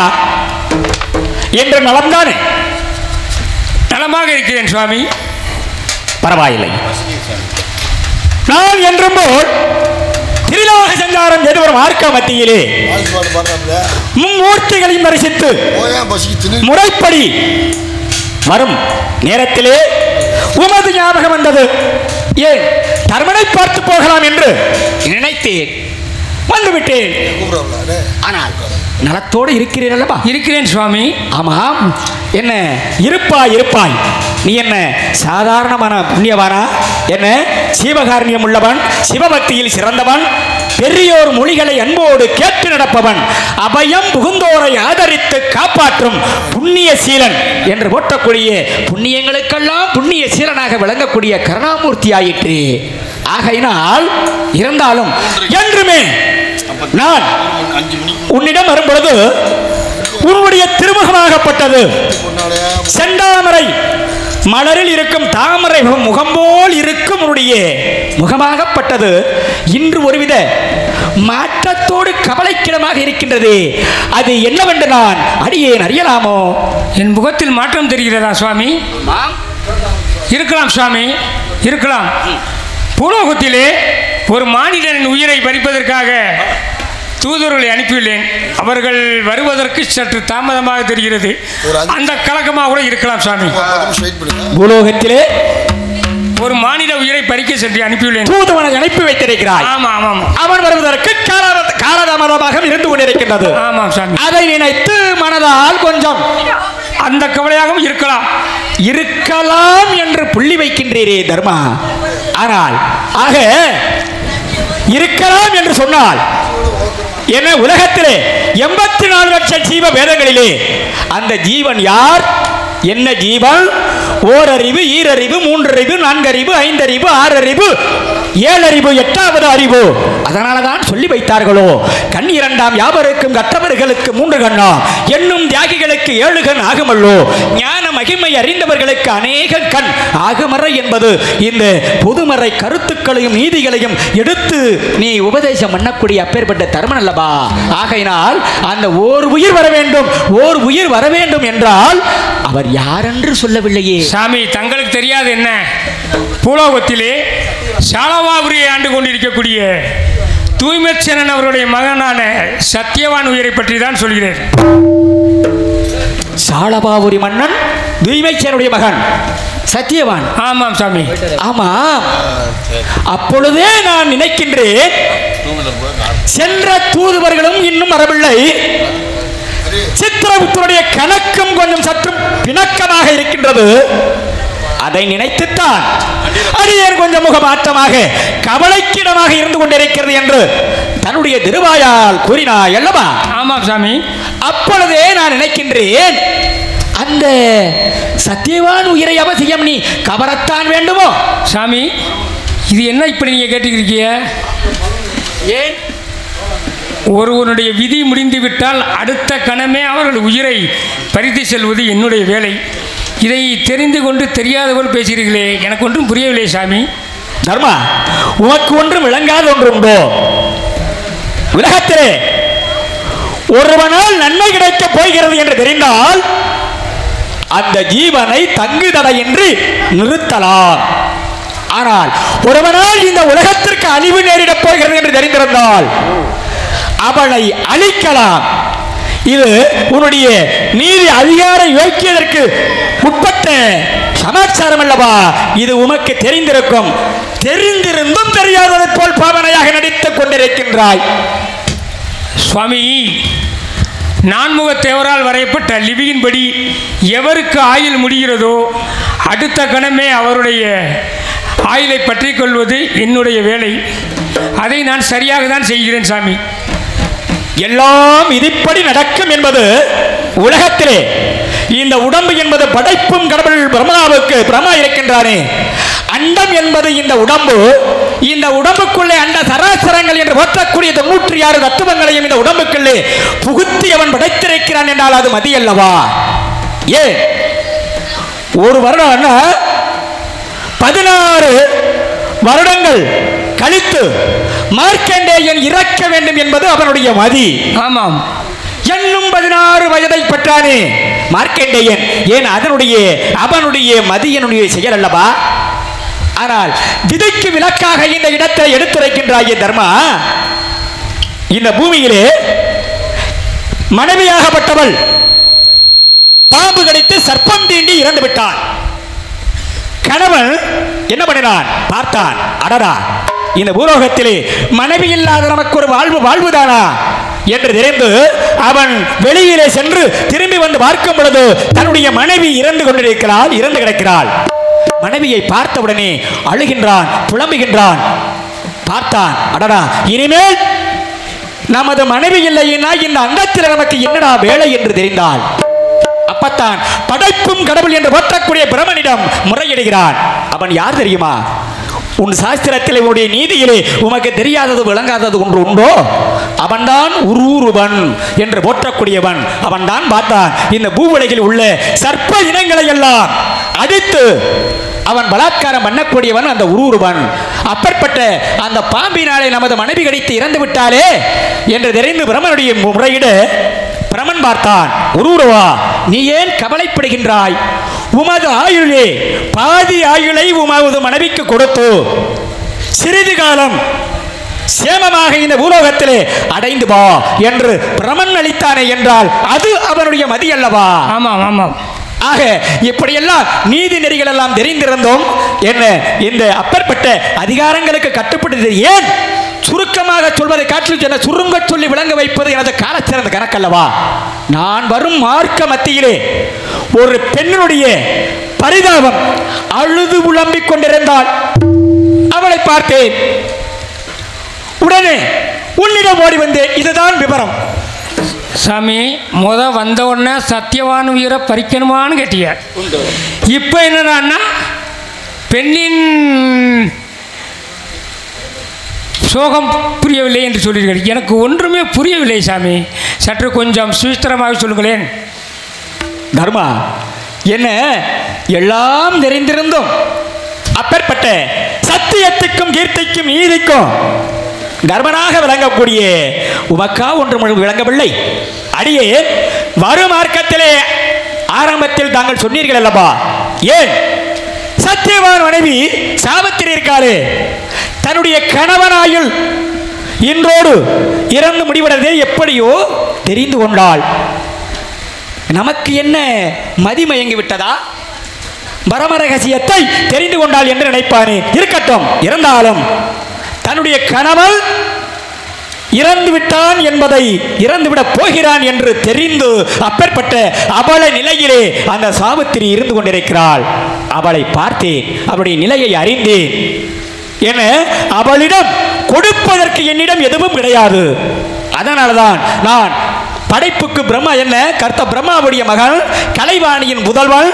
என்று நலம்தானே? நலமாக இருக்கிறேன் சுவாமி. பரவாயில்லை. நான் என்றும் போல் திரிலோக சஞ்சாரம் செய்து வரும் மார்க்க மத்தியிலே மும்மூர்த்திகளையும் தரிசித்து முறைப்படி வரும் நேரத்திலே உமது ஞாபகம் வந்தது. ஏன் தர்மனை பார்த்து போகலாம் என்று நினைத்தேன், வந்துவிட்டேன். ஆனால் நலத்தோடு இருக்கிறீர் அல்லவா? இருக்கிறேன் சுவாமி. ஆமாம், என்ன இருப்பாய் இருப்பாய். நீ என்ன சாதாரணமான புண்ணியவானா? என்ன சீவகாரண்யம் உள்ளவன், சிவபக்தியில் சிறந்தவன், பெரியோர் மொழிகளை அன்போடு கேட்டு நடப்பவன், அபயம் புகுந்தோரை ஆதரித்து காப்பாற்றும் புண்ணிய சீலன் என்று போற்றக்கூடிய புண்ணியங்களுக்கெல்லாம் புண்ணிய சீலனாக விளங்கக்கூடிய கருணாமூர்த்தி ஆயிற்று. ஆகையினால் இருந்தாலும் என்றுமே நான் உன்னிடம் வரும்பொழுது உன்னுடைய திருமுகமாகப்பட்டது செந்தாமரை மலரில் இருக்கும் தாமரை முகம் போல் இருக்கும் உன்னுடைய முகமாகப்பட்டது இன்று ஒருவித மாற்றத்தோடு கவலைக்கிடமாக இருக்கின்றது. அது என்னவென்று நான் அடியேன் அறியலாமோ? என் முகத்தில் மாற்றம் தெரிகிறதா சுவாமி? இருக்கலாம் சுவாமி, இருக்கலாம். பூலோகத்திலே ஒரு மானிடனின் உயிரை பறிப்பதற்காக தூதர்களை அனுப்பியுள்ளேன். அவர்கள் வருவதற்கு சற்று தாமதமாக தெரிகிறது. அந்த கலக்கமாக கூட இருக்கலாம் சுவாமி. பூலோகத்திலே ஒரு மானிட உயிரை பறிக்க சென்று அனுப்பியுள்ளேன். தூதுவனை அனுப்பி வைத்திருக்கிறாய். ஆமா ஆமாம். அவன் வருவதற்கு காலதாமதமாக இருந்து கொண்டிருக்கின்றது. ஆமாம் சாமி. அதை நினைத்து மனதால் கொஞ்சம் அந்த கவலையாகவும் இருக்கலாம் இருக்கலாம் என்று புள்ளி வைக்கின்றீரே தர்மா. ஆனால் ஆக இருக்கலாம் என்று சொன்னால் என்ன, உலகத்திலே 84 லட்சம் ஜீவ வேதங்களிலே அந்த ஜீவன் யார்? என்ன ஜீவன்? ஓரறிவு, ஈரறிவு, மூன்றறிவு, நான்கறிவு, ஐந்தறிவு, ஆறறிவு, ஏழறிவு, எட்டாவது அறிவு. அதனாலதான் சொல்லி வைத்தார்களோ, கண் இரண்டாம் யாவருக்கும் கற்றவர்களுக்கு 3 கண்ணாம், என்னும் தியாகிகளுக்கு 7 கண் ஆகுமல்லோ, ஞான மகிமை அறிந்தவர்களுக்கு அநேக கண் ஆகுமறை என்பது இந்த பொதுமறை கருத்துக்களையும் நீதிகளையும் எடுத்து நீ உபதேசம் பண்ணக்கூடிய அப்பேற்பட்ட தர்மன் அல்லவா? ஆகையினால் அந்த ஓர் உயிர் வர வேண்டும், ஓர் உயிர் வர வேண்டும் என்றால் அவர் யாரென்று சொல்லவில்லையே சாமி. தங்களுக்கு தெரியாது என்ன, பூலோகத்திலே சாலவாபுரியை ஆண்டு கொண்டிருக்கக்கூடிய தூய்மைச்சனன் அவருடைய மகனான சத்தியவான் உயிரை பற்றி தான் சொல்கிறேன். சாலபாபுரி மன்னன் தூய்மைச்சனுடைய மகன் சத்தியவான். ஆமாம் சாமி. ஆமாம். அப்பொழுதே நான் நினைக்கின்றேன், சென்ற தூதுவர்களும் இன்னும் வரவில்லை. சித்திரகுப்தனுடைய கணக்கும் கொஞ்சம் சற்று பிணக்கமாக இருக்கின்றது. அதை நினைத்துத்தான் அடியேன் கொஞ்சம் முகமாற்றமாக கவலைக்கிடமாக இருந்து கொண்டிருக்கிறது என்று தன்னுடைய திருவாயால் கூறினாய் அல்லவா? ஆமாம் சாமி. அப்பொழுதே நான் நினைக்கின்றேன், அந்த சத்தியவான் உயிரை அவசியம் நீ கவரத்தான் வேண்டுமோ? சாமி, இது என்ன இப்படி நீங்க கேட்டுக்கிறீங்க? ஏன்? ஒருவனுடைய விதி முடிந்துவிட்டால் அடுத்த கணமே அவர்கள் உயிரை பறித்து செல்வது என்னுடைய வேலை. இதை தெரிந்து கொண்டு தெரியாத போல் பேசுகிறீர்களே, எனக்கு ஒன்றும் புரியவில்லை சாமி. தர்மா, உனக்கு ஒன்றும் விளங்காத ஒன்று உண்டோ? உலகத்திலே ஒருவனால் நன்மை கிடைக்கப் போகிறது என்று தெரிந்தால் அந்த ஜீவனை தங்கு தடையின்றி நிறுத்தலாம். ஆனால் ஒருவனால் இந்த உலகத்திற்கு அழிவு நேரிடப் போகிறது என்று தெரிந்திருந்தால் அவனை அழிக்கலாம். இது உன்னுடைய நீதி அதிகார யோக்கியதற்கு உட்பட்ட சமாச்சாரம் அல்லவா? இது உமக்கு தெரிந்திருக்கும். தெரிந்திருந்தும் தெரியாததை போல் பாவனையாக நடித்துக் கொண்டிருக்கின்றாய். சுவாமி, நான்முகத்தேவரால் வரையப்பட்ட லிபியின்படி எவருக்கு ஆயுள் முடிகிறதோ அடுத்த கணமே அவருடைய ஆயுளை பற்றி கொள்வது என்னுடைய வேலை. அதை நான் சரியாக தான் செய்கிறேன் சாமி. எல்லாம் இதுபடி நடக்கும் என்பது உலகத்திலே இந்த உடம்பு என்பது படைப்பும் கடவுள் பிரம்மாவுக்கு பிரம்மா இருக்கின்றானே. அண்டம் என்பது இந்த உடம்பு. இந்த உடம்புக்குள்ளே அண்ட சராசரங்கள் என்று போற்றக்கூடிய 96 தத்துவங்களையும் இந்த உடம்புக்குள்ளே புகுத்தி அவன் படைத்திருக்கிறான் என்றால் அது மதி அல்லவா? ஏன் ஒரு வருடம் 16 வருடங்கள் கழித்து மார்க்கண்டேயன் இறக்க வேண்டும் என்பது அவனுடைய மதி. ஆமாம். இன்னும் 16 வயதை பெற்றானே மார்க்கண்டேயன். ஏன் அவனுடைய மதியனுடைய செயல் அல்லவா? ஆனால் விதைக்கு விலக்காக இந்த இடத்தை எடுத்துரைக்கின்றாயே தர்மா. இந்த பூமியிலே மனைவியாகப்பட்டவள் பாம்பு கடித்து சர்ப்பம் தீண்டி இறந்து விட்டாள். கணவன் என்ன பண்ணினான்? பார்த்தான், அடடா, இந்த பூலோகத்திலே மனைவி இல்லாத நமக்கு ஒரு வாழ்வுதானா என்று தெரிந்து அவன் வெளியிலே சென்று திரும்பி வந்து பார்க்கும் பொழுது தன்னுடைய மனைவி இறந்து கிடக்கிறாள். மனைவியை பார்த்தவுடனே அழுகின்றான், புலம்புகின்றான். பார்த்தான், அடடா, இனிமேல் நமது மனைவி இல்லைன்னா இந்த அண்டத்தில் நமக்கு என்னடா வேலை என்று தெரிந்தாள். அப்பத்தான் படைப்பும் கடவுள் என்று போற்றக்கூடிய பிரமனிடம் முறையிடுகிறான். அவன் யார் தெரியுமா? உன் சாஸ்திரத்திலே உன்னுடைய நீதியிலே உமக்கு தெரியாதது விளங்காதது ஒன்று உண்டோ? அவன்தான் உருவன் என்று போற்றக்கூடியவன். அவன்தான் பார்த்தான் இந்த பூவுலகில் உள்ள சர்ப்ப இனங்களை எல்லாம் அடித்து அவன் பலாத்காரம் பண்ணக்கூடியவன் அந்த உருவன். அப்பற்பட்ட அந்த பாம்பினாலே நமது மனைவி கடித்து இறந்து விட்டாலே என்று தெரிந்து பிரமனுடைய முறையிட பிரமன் பார்த்தான், உருவா, நீ ஏன் கவலைப்படுகின்றாய்? உமது ஆயுளே பாதி ஆயுளை உமது மனைவிக்கு கொடுத்து சிறிது காலம் சேமமாக இந்த பூலோகத்திலே அடைந்து வா என்று பிரமன் அளித்தானே என்றால் அது அவனுடைய மதி அல்லவா? ஆமாம் ஆமாம். ஆக இப்படியெல்லாம் நீதி நெறிகள் எல்லாம் தெரிந்திருந்தோம் என்ன இந்த அப்பற்பட்ட அதிகாரங்களுக்கு கட்டுப்பட்டது ஏன் சுருக்கமாக சொல்வதை காட்டில் என சுருங்க சொல்லி விளங்க வைப்பது எனது காலச்சிறந்த கணக்கல்லவா? நான் வரும் மார்க்க மத்தியிலே ஒரு பெண்ணுடைய பரிதாபம் அழுது புலம்பிக் கொண்டிருந்தாள். அவளை பார்த்தேன், உடனே உன்னிடம் ஓடி வந்தேன். இதுதான் விவரம். சாமி, வந்த உடனே சத்தியவான் உயிரை பறிக்கணுமான்னு கேட்டிய. இப்போ என்னன்னா பெண்ணின் சோகம் புரியவில்லை என்று சொல்லியிருக்கிறேன். எனக்கு ஒன்றுமே புரியவில்லை சாமி. சற்று கொஞ்சம் சுவிஸ்தரமாக சொல்லுங்களேன். தர்மா, என்ன எல்லாம் தெரிந்திருந்தும் அப்பற்பட்ட சத்தியத்துக்கும் கீர்த்திக்கும் நீதிக்கும் கர்வனாக விளங்கக்கூடிய உமக்கா ஒன்று விளங்கவில்லை. அடியே வரும் மார்க்கத்திலே ஆரம்பத்தில் தாங்கள் சொன்னீர்கள் அல்லவா? ஏன் சத்தியவான் மனைவி சாவித்திரி இருக்காளே, தன்னுடைய கணவனாயுள் இன்றோடு இறந்து முடிவதே எப்படியோ தெரிந்து கொண்டாள். நமக்கு என்ன மதிமயங்கி விட்டதா? பரமரகசியத்தை தெரிந்து கொண்டாள் என்று நினைப்பானே. இருக்கட்டும், இருந்தாலும் தன்னுடைய கணவன் இறந்து விட்டான் என்பதை இறந்துவிடப் போகிறான் என்று தெரிந்து அப்பற்பட்ட அவளை நிலையிலே அந்த சாவித்திரி இருந்து கொண்டிருக்கிறாள். அவளை பார்த்தேன், அவளுடைய நிலையை அறிந்தேன். என அவளிடம் கொடுப்பதற்கு என்னிடம் எதுவும் கிடையாது. அதனால்தான் நான் படைப்புக்கு பிரம்மா என்ன கர்த்த பிரம்மாவுடைய மகன் கலைவாணியின் முதல்வன்,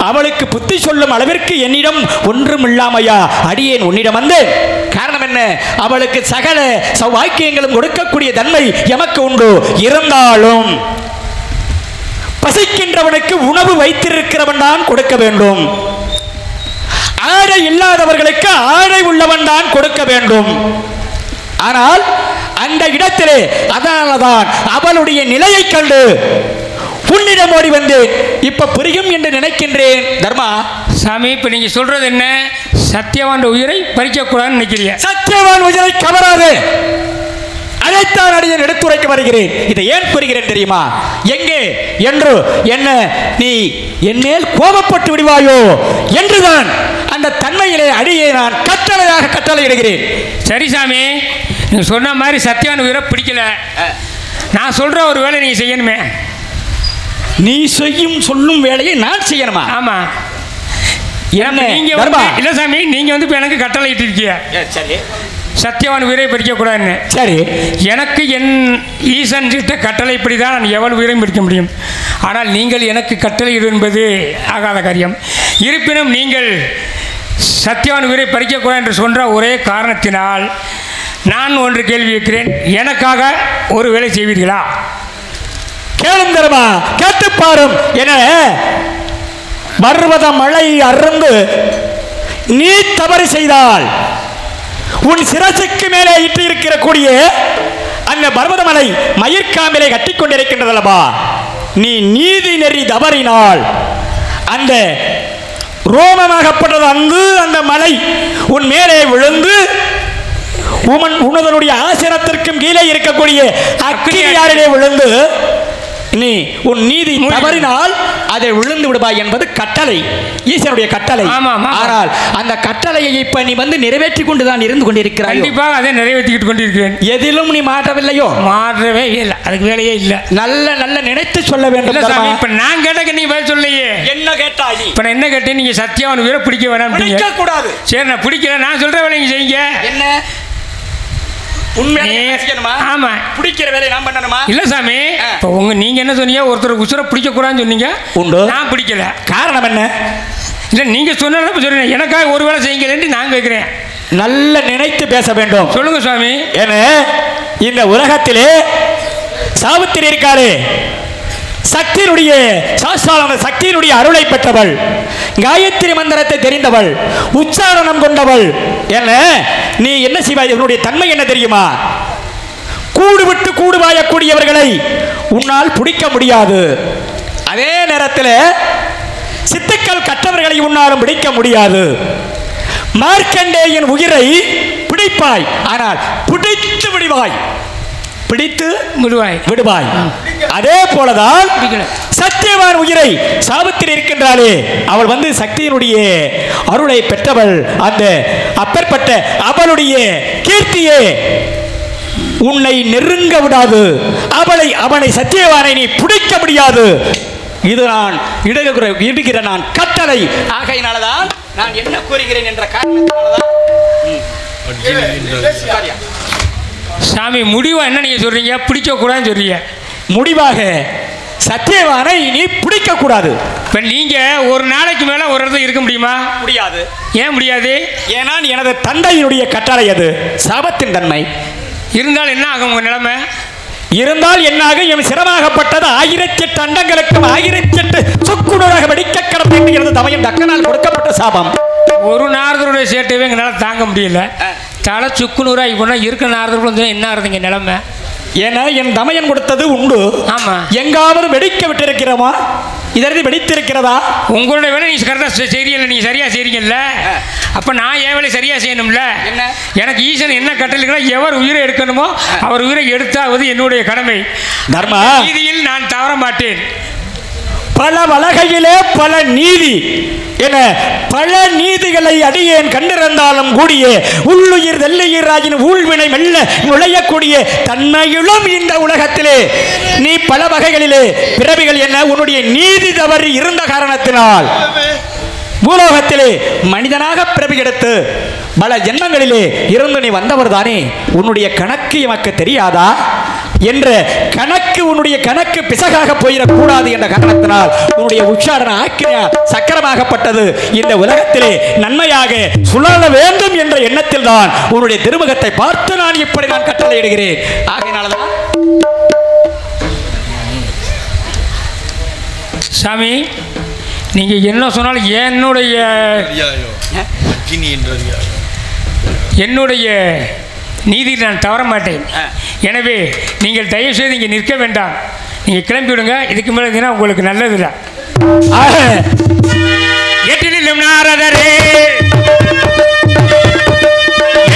அவளுக்கு புத்தி சொல்லும் அளவிற்கு என்னிடம் ஒன்றும் இல்லாமையா அடியேன் உன்னிடம் வந்தேன். காரணம் என்ன? அவளுக்கு சகல சௌவாக்கியங்களும் கொடுக்கக்கூடிய தன்மை எமக்கு உண்டு. இருந்தாலும் பசிக்கின்றவனுக்கு உணவு வைத்திருக்கிறவன் தான் கொடுக்க வேண்டும். ஆடை இல்லாதவர்களுக்கு ஆடை உள்ளவன் தான் கொடுக்க வேண்டும். ஆனால் அந்த இடத்திலே அதனால்தான் அவளுடைய நிலையை கண்டு உன்னிடம் ஓடி வந்தேன். இப்ப புரியும் என்று நினைக்கின்றேன். தர்மா சாமி, இப்ப நீங்க சொல்றது என்ன? சத்தியவான் உயிரை பறிக்கக்கூடாதுன்னு நினைக்கிறீங்க. சத்தியவான் உயிரை கவராது, அதைத்தான் அடியேன் எடுத்துரைக்க வருகிறேன். இதை ஏன் கூறுகிறேன் தெரியுமா? எங்கே என்று என்ன நீ என் மேல் கோபப்பட்டு விடுவாயோ என்றுதான் அந்த தன்மையிலே அடியே நான் கட்டளையாக கட்டளையிடுகிறேன். சரி சாமி, நீங்க சொன்ன மாதிரி சத்தியவான் உயிரை பிடிக்கல. நான் சொல்ற ஒரு வேலை நீங்க செய்யணுமே. நீ செய்யும் சொல்லும் வேலையை நான் செய்யணுமா? ஆமா. நீங்க இல்ல சாமி, நீங்க வந்து இப்ப எனக்கு கட்டளை இட்டிருக்கீங்க. சரி, சத்தியவான் உயிரை பறிக்கக்கூடாதுன்னு. சரி, எனக்கு என் ஈசன் கிட்ட கட்டளை இப்படி தான் நான் எவ்வளவு உயிரையும் பிடிக்க முடியும். ஆனால் நீங்கள் எனக்கு கட்டளை என்பது ஆகாத காரியம். இருப்பினும் நீங்கள் சத்தியவான் உயிரை பறிக்கக்கூடாது என்று சொன்ன ஒரே காரணத்தினால் நான் ஒன்று கேள்வி வைக்கிறேன். எனக்காக ஒரு வேலை செய்வீர்களா? கேளும் தருமா, கேட்டுப்பாரும் என பர்வத மழை அருந்து நீ தவறு செய்தால் உன் சிரசுக்கு மேலே இட்டு இருக்கிற கூடிய அந்த பர்வதமலை மயிர்காமலை கட்டிக்கொண்டிருக்கின்றதல்லவா? நீ நீதி நெறி தவறினால் அந்த ரோமமாகப்பட்டது அந்த மலை உன் மேலே விழுந்து உனதனுடைய ஆசனத்திற்கும் கீழே இருக்கக்கூடிய அக்கினியாரிலே விழுந்து நீ உன் நீதி தவறினால் அதை விழுந்து விடுவாய் என்பது கட்டளை, ஈசனுடைய கட்டளை. ஆனால் அந்த கட்டளையை இப்ப நீ வந்து நிறைவேற்றி கொண்டுதான் இருந்து கொண்டிருக்கிறாய். கண்டிப்பாக அதை நிறைவேற்றிக்கிட்டு கொண்டிருக்கிறேன். எதிலும் நீ மாற்றவில்லையோ? மாற்றவே இல்லை, அதுக்கு வேலையே இல்லை. நல்ல நல்ல நினைத்து சொல்ல வேண்டும். இப்ப நான் கேட்ட நீ பதில் சொல்லையே. என்ன கேட்டாய்? இப்ப நான் என்ன கேட்டேன்? நீங்க சத்தியவான் வீர பிடிக்க வேணாம். பிடிக்க கூடாது. சரி, நான் பிடிக்கல, நான் சொல்ற வேலை நீங்க செய்யுங்க. என்ன ஆமா, பிடிக்கிற வேலையை நான் பண்ணணுமா? இல்ல சாமி, இப்போ நீங்க என்ன சொன்னீங்க? ஒருத்தர் உசுர பிடிக்க கூடாதுன்னு சொன்னீங்க. உண்டு. நான் பிடிக்கல. காரணம் என்ன? இல்ல நீங்க சொன்னதை சொல்றேன். எனக்காக ஒரு வேலை செய்யுங்க நான் கேட்கிறேன். நல்ல நினைத்து பேச வேண்டும். சொல்லுங்க சுவாமி. ஏன்னா இந்த உலகத்திலே சாவித்திரி இருக்காளே, சக்தியினுடைய சாஸ்தான சக்தியினுடைய அருளை பெற்றவள், காயத்ரி மந்திரத்தை தெரிந்தவள், உச்சாரணம் கொண்டவள். என்ன நீ என்ன செய்வாய்? இதனுடைய தன்மை என்ன தெரியுமா? கூடு விட்டு கூடு வாயக்கூடியவர்களை உன்னால் பிடிக்க முடியாது. அதே நேரத்தில் சித்துக்கள் கற்றவர்களை உன்னாலும் பிடிக்க முடியாது. மார்க்கண்டேயன் உயிரை பிடிப்பாய், ஆனால் பிடித்து விடுவாய், பிடித்து விடுவாய். அதே போலதான் சத்தியவான் உயிரை சாவித்திரி இருக்கின்றாளே, அவள் வந்து சக்தியினுடைய அருளை பெற்றவள். அந்த அப்பேற்பட்ட அவளுடைய கீர்த்தியே உன்னை நெருங்க விடாது. அவனை சத்தியவானை நீ பிடிக்க முடியாது. இது நான் இடுகிற நான் கட்டளை. ஆகையினாலதான் நான் என்ன கூறுகிறேன் என்ற காரணத்தினாலதான் சாமி முடிவா என்ன நீங்க சொல்றீங்க? பிடிக்க கூடாதுன்னு சொல்றீங்க. முடிவாக சத்தியவானை நீ பிடிக்க கூடாது. இப்ப நீங்க ஒரு நாளைக்கு மேல ஒரு இடத்துல இருக்க முடியுமா? முடியாது. ஏன் முடியாது? ஏன்னா எனது தந்தையினுடைய கட்டளை, அது சாபத்தின் தன்மை. இருந்தால் என்ன ஆகும் உங்க நிலைமை? இருந்தால் என்னாக? என் சிரமாகப்பட்டது 1008 அண்டங்களுக்கும் 1008 சுக்குநூறாக வெடிக்க கிடப்பு என்கிறது தமையன் தக்கனால் கொடுக்கப்பட்ட சாபம். ஒரு நாரதருடைய சேட்டையே எங்களால் தாங்க முடியல. தலை சுக்குநூறாக இப்போ இருக்கிற நாரதர்கள் என்ன ஆகுதுங்க நிலைமை? ஏன்னா என் தமையன் கொடுத்தது உண்டு. ஆமா, எங்காவது வெடிக்க விட்டிருக்கிறோமா? இதற்கு வெடித்திருக்கிறதா? உங்களுடைய வேலை நீங்க கரெக்டாக செய்றீங்கல்ல, நீங்க சரியா செய்றீங்கல்ல. அப்ப நான் என் வேலை சரியா செய்யணும்ல. எனக்கு ஈசன் என்ன கட்டளைகளோ, எவர் உயிரை எடுக்கணுமோ அவர் உயிரை எடுத்தாவது என்னுடைய கடமை. தர்மா நீதியில் நான் தவற மாட்டேன். பல வலகையிலே பல நீதி என பல நீதிகளை அடியேன் கண்டிருந்தாலும் கூடிய உள்ளுயிர் வெள்ளுயிர் ஆகின ஊழ்வினை மெல்ல நுழையக்கூடிய தன்மையிலும் இந்த உலகத்திலே நீ பல வகைகளிலே பிறவிகள் என்ன உன்னுடைய நீதி தவறி இருந்த காரணத்தினால் பூலோகத்திலே மனிதனாக பிறவி எடுத்து பல ஜென்மங்களிலே இருந்து நீ வந்தவர் தானே. உன்னுடைய கணக்கு எமக்கு தெரியாதா என்ற கணக்கு, உன்னுடைய கணக்கு பிசகாக போயிடக்கூடாது என்ற காரணத்தினால் உன்னுடைய உச்சாரண ஆக்கியா சக்கரமாகப்பட்டது இந்த உலகத்திலே நன்மையாக சுழல வேண்டும் என்ற எண்ணத்தில் தான் உன்னுடைய திருமுகத்தை பார்த்து நான் இப்படி நான் கட்டளையிடுகிறேன். ஆகையினால்தான் சாமி நீங்க என்ன சொன்னாலும் என்னுடைய நீதியில் நான் தவற மாட்டேன். எனவே நீங்கள் தயவு செய்து இங்கே நிற்க வேண்டாம், நீங்கள் கிளம்பி விடுங்க. இதுக்கு மேலே இருந்தீங்கன்னா உங்களுக்கு நல்லதில்லை. எட்டிலும் நாரதரே,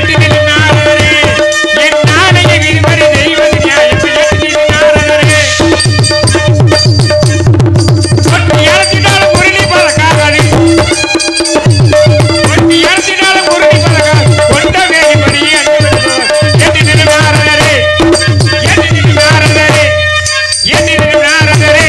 எட்டிலும் நாரதரே, என் நாளைய விரும்பி தெய்வம் நியாயம். எட்டிலும் நாரதரே, ஒட்டி இறத்தினாலும் உருளி பல காவலி, ஒட்டி இறத்தினாலும் உருளி பல காவலி, கொண்ட வேலைப்படி எட்டிலும் நாரதரே, எட்டிலும் நாரதரே, எட்டிலும் நாரதரே.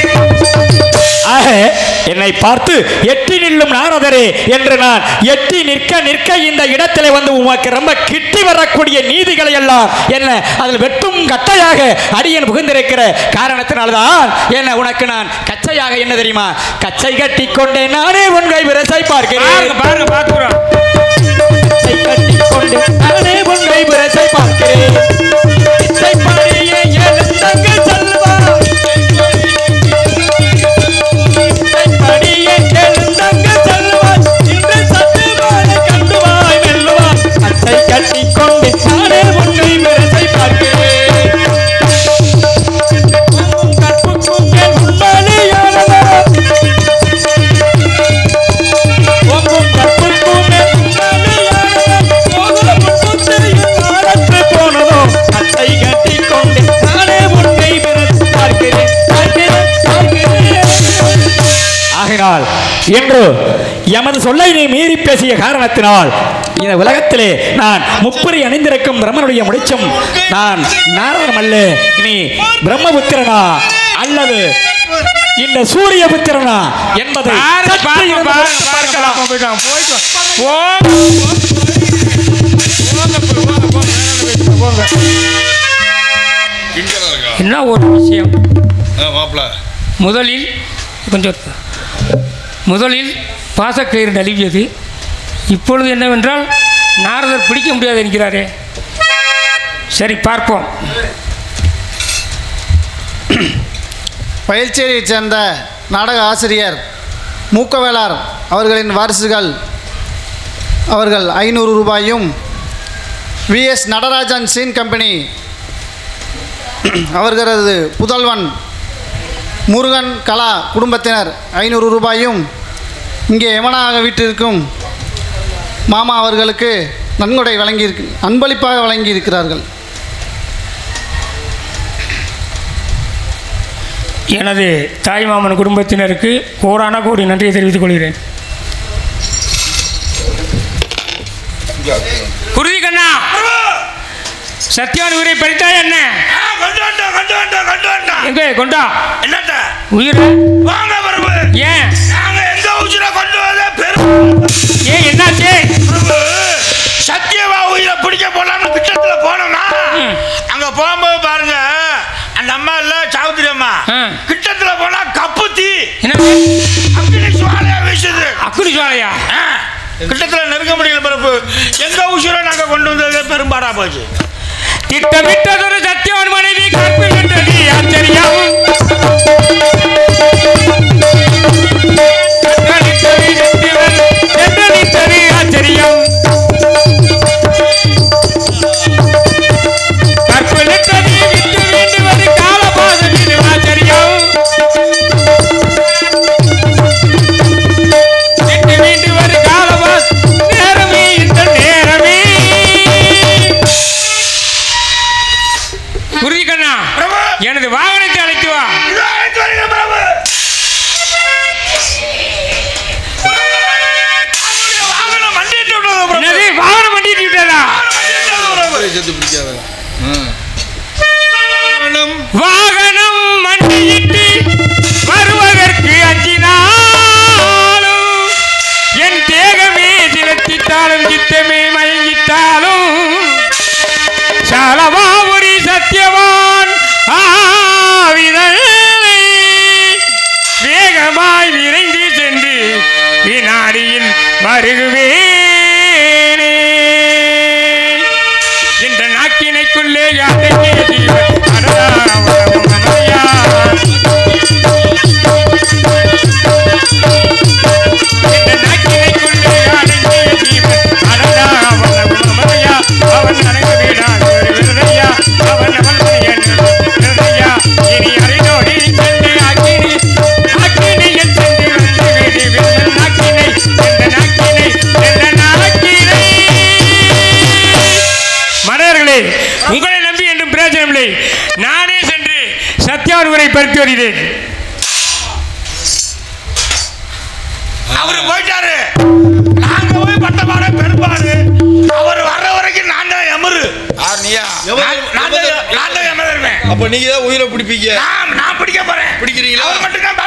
என்னை பார்த்து எட்டி நில்லும் நாரதரே என்று நான் எட்டி நிற்க நிற்க இந்த இடத்திலே வந்து உமக்கு ரொம்ப கிட்டி வரக்கூடிய நீதிகளை எல்லாம் என்ன அதில் வெட்டும் கட்டையாக அடியன் புகுந்திருக்கிற காரணத்தினால்தான் என்ன உனக்கு நான் கச்சையாக என்ன தெரியுமா, கச்சை கட்டி கொண்டே நானே உன்கை விரசை பார்க்கிறேன். பாருங்க பார்க்கிறோம், கச்சை கட்டி கொண்டே நானே உன்கை விரசை பார்க்கிறேன். இச்சை பாடியே எழுந்தங்கள் செல்வா, கட்டிக்கொண்டு நானே உன்னை விரசை பார்க்கிறேன். கற்புக்கும் என் உண்மையானவர், கற்புக்கும் என் உண்மையானவர், என்று எமது சொல்லை நீ மீறி பேசிய காரணத்தினால் இந்த உலகத்திலே நான் முப்பரி அணிந்திருக்கும் பிரம்மனுடைய முடிச்சும் நான் நாரதம் அல்ல, நீ பிரம்மபுத்திரனா அல்லது இந்த சூரிய புத்திரனா என்பதை பார்க்கலாம். என்ன ஒரு விஷயம், மாப்பிள்ள முதலில் பாசக்கயிறு நழுவியது, இப்பொழுது என்னவென்றால் நாரதர் பிடிக்க முடியாது என்கிறாரே. சரி பார்ப்போம். பயிற்சியைச் சேர்ந்த நாடக ஆசிரியர் மூக்கவேளார் அவர்களின் வாரிசுகள் அவர்கள் 500 ரூபாயும், VS நடராஜன் சீன் கம்பெனி அவர்களது புதல்வன் முருகன் கலா குடும்பத்தினர் 500 ரூபாயும், இங்கே யமனாக வீட்டிற்கும் மாமா அவர்களுக்கு நன்கொடை அன்பளிப்பாக வழங்கியிருக்கிறார்கள். எனது தாய்மாமன் குடும்பத்தினருக்கு கோடான கோடி நன்றியை தெரிவித்துக் கொள்கிறேன். குருதி கண்ணா, சத்தியான் உயிரை பறித்தா என்ன? எங்க கொண்டா என்னட்ட உயிர் வாங்க பிரபு. ஏன் நாங்க எங்க உயிரை கொண்டு வர பெரும் ஏன் என்னாச்சு? பிரபு, சத்தியவா உயிரை பிடிக்க போலான்னு கிட்டத்துல போனோம்னா அங்க போகும்போது பாருங்க, அந்த அம்மா இல்ல சாவுத்திரி அம்மா கிட்டத்துல போனா கப்புத்தி என்ன அக்னி சுவாலையா வீசுது. அக்குனி ஜுவாலையா? கிட்டத்துல நெருங்க முடியல பிரபு. எங்க உயிரை நாங்க கொண்டு வந்தது பெரும்பாடா போச்சு. திட்டமிட்டதொரு சத்தியவன் மனைவி கற்பிட்டது ஆச்சரியம். ஆச்சரியம் கற்பிட்டது விட்டு வேண்டுவது காலபாதத்தின் ஆச்சரியம். விட்டு வேண்டுவது காலபாத நேரமே இந்த நேரமே. குருதி கண்ணா, எனது வாகனத்தை அழைத்து வா. என்னது வாகனம் வண்டிட்டு விட்டதா? வாகனம் மண்டியிட்டு வருவதற்கு அஞ்சினாலும் என் தேகமே திரத்திட்டாலும் சித்தமே மயங்கிட்டாலும் சாலவாபுரி சத்தியவான் ஆவிதனை வேகமாய் விரைந்து சென்று வினாடியில் வருகுவேனே. என்ற நாக்கினைக்குள்ளே யாருக்கே ஜீவன் அடராவரமும் அமரையா. என்ற நாக்கினைக்குள்ளே யாருக்கே ஜீவன் அடராவரமும் அமரையா. அவன் அடங்க வீடாக விருதையா, அவன் அவன் விருதையா. இனி அறிந்தோடி சென்று ஆக்கினியில் சென்று வந்து வீடு வென்ற நாக்கினை மனிதர்களே, உங்களை நம்பி என்றும் பிரயோஜனம் இல்லை. நானே சென்று சத்தியான் உரை பறித்து வருகிறேன். அவரு போயிட்டாரு, நாங்க போய் பட்டபாட பெரும்பாடு. அவர் வர்ற வரைக்கும் நான் தான் எமரு. நான் தான் எமருவேன். அப்ப நீங்க தான் உயிரை பிடிப்பீங்க. நான் பிடிக்க போறேன். பிடிக்கிறீங்களா? அவர் மட்டும் தான்